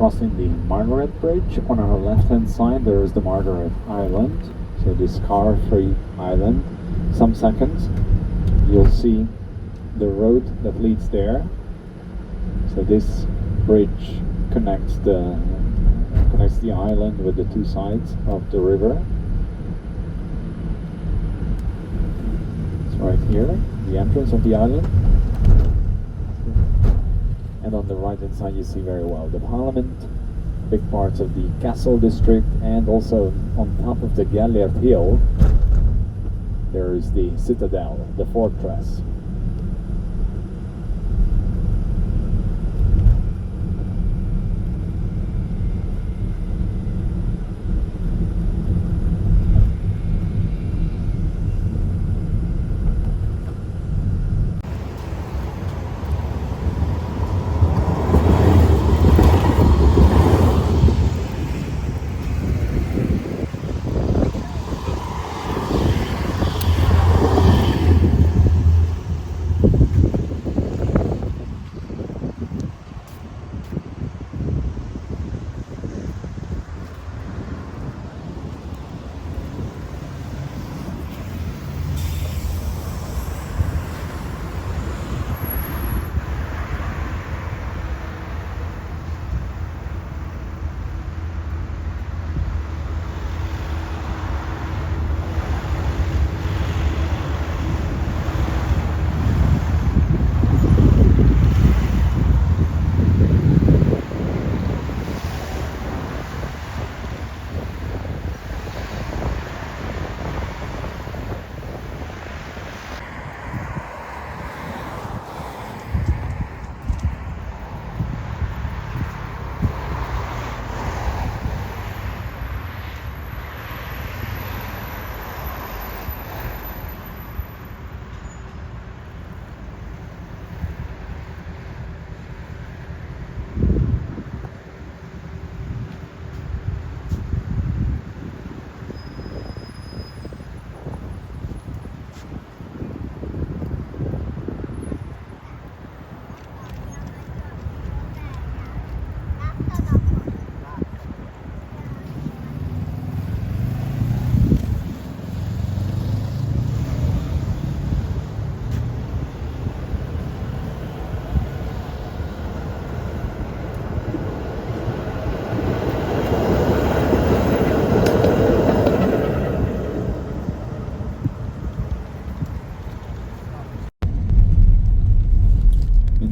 crossing the Margaret Bridge. On our left-hand side, there is the Margaret Island, so this car-free island. Some seconds, you'll see the road that leads there. So this bridge connects the island with the two sides of the river. It's right here, the entrance of the island. And on the right hand side you see very well the Parliament, big parts of the Castle District, and also on top of the Gellert Hill there is the Citadel, the fortress.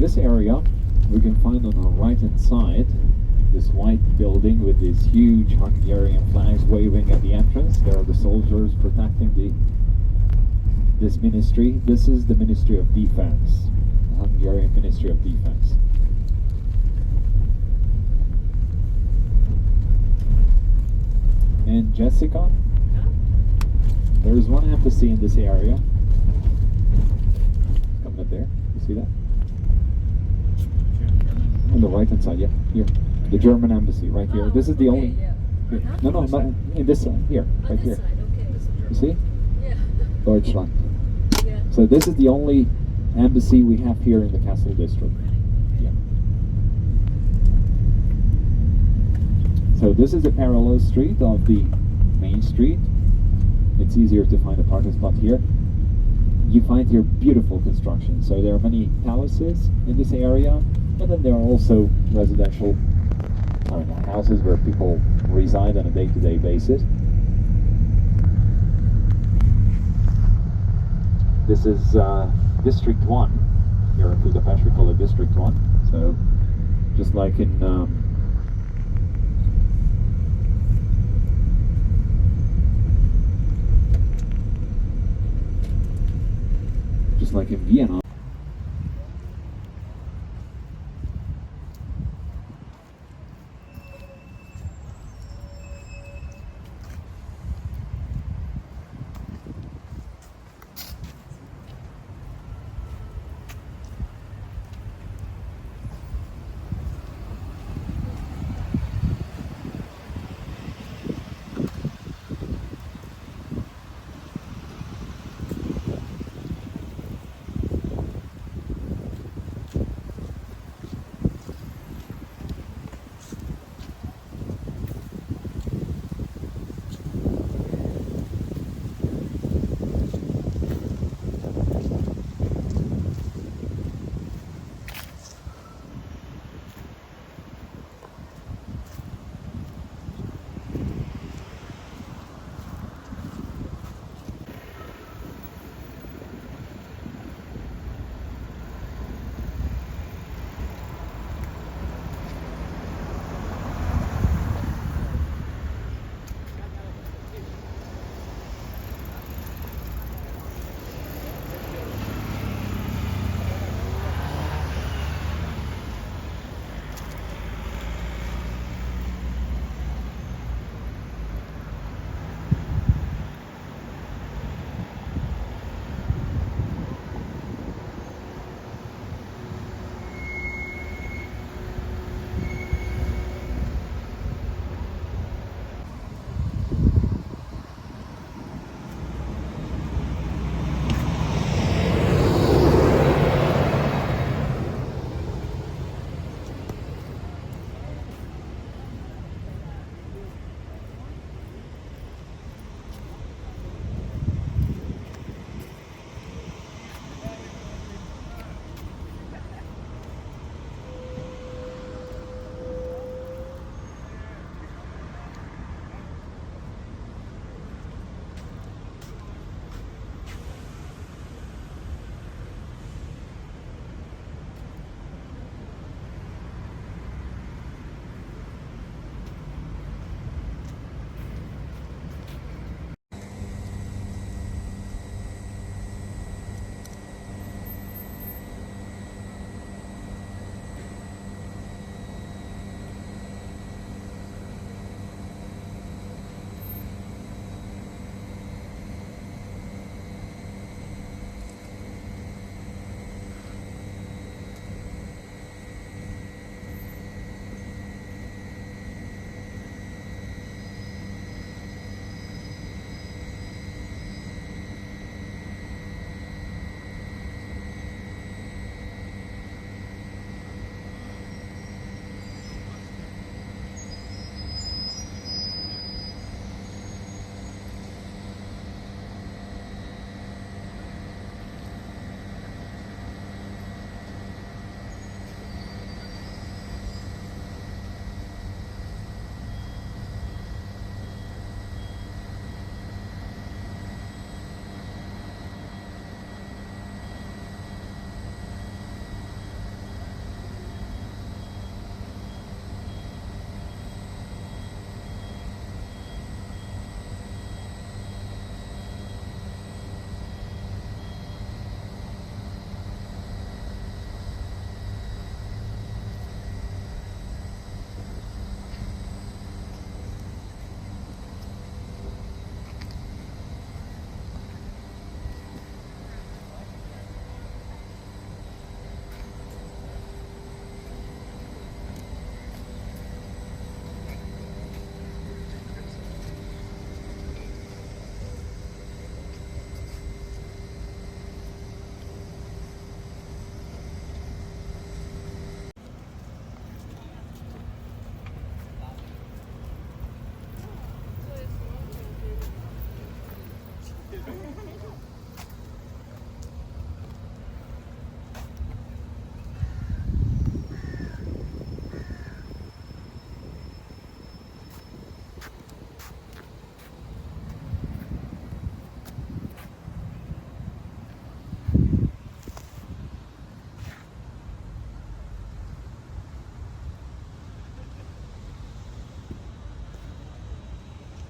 This area we can find on our right hand side this white building with these huge Hungarian flags waving at the entrance. There are the soldiers protecting this ministry. This is the Ministry of Defense, the Hungarian Ministry of Defense. And Jessica, there is one embassy in this area. Come up there, you see that? On the right hand side, yeah, here. The German embassy, right here. This is the only... Here. No, not in this side, here, right here. You see? Yeah. Deutschland. Yeah. So this is the only embassy we have here in the Castle District. Yeah. So this is the parallel street of the main street. It's easier to find a parking spot here. You find here beautiful construction. So there are many palaces in this area, and then there are also residential houses where people reside on a day-to-day basis. This is District 1. Here in Budapest we call it District 1. So just like in Vienna,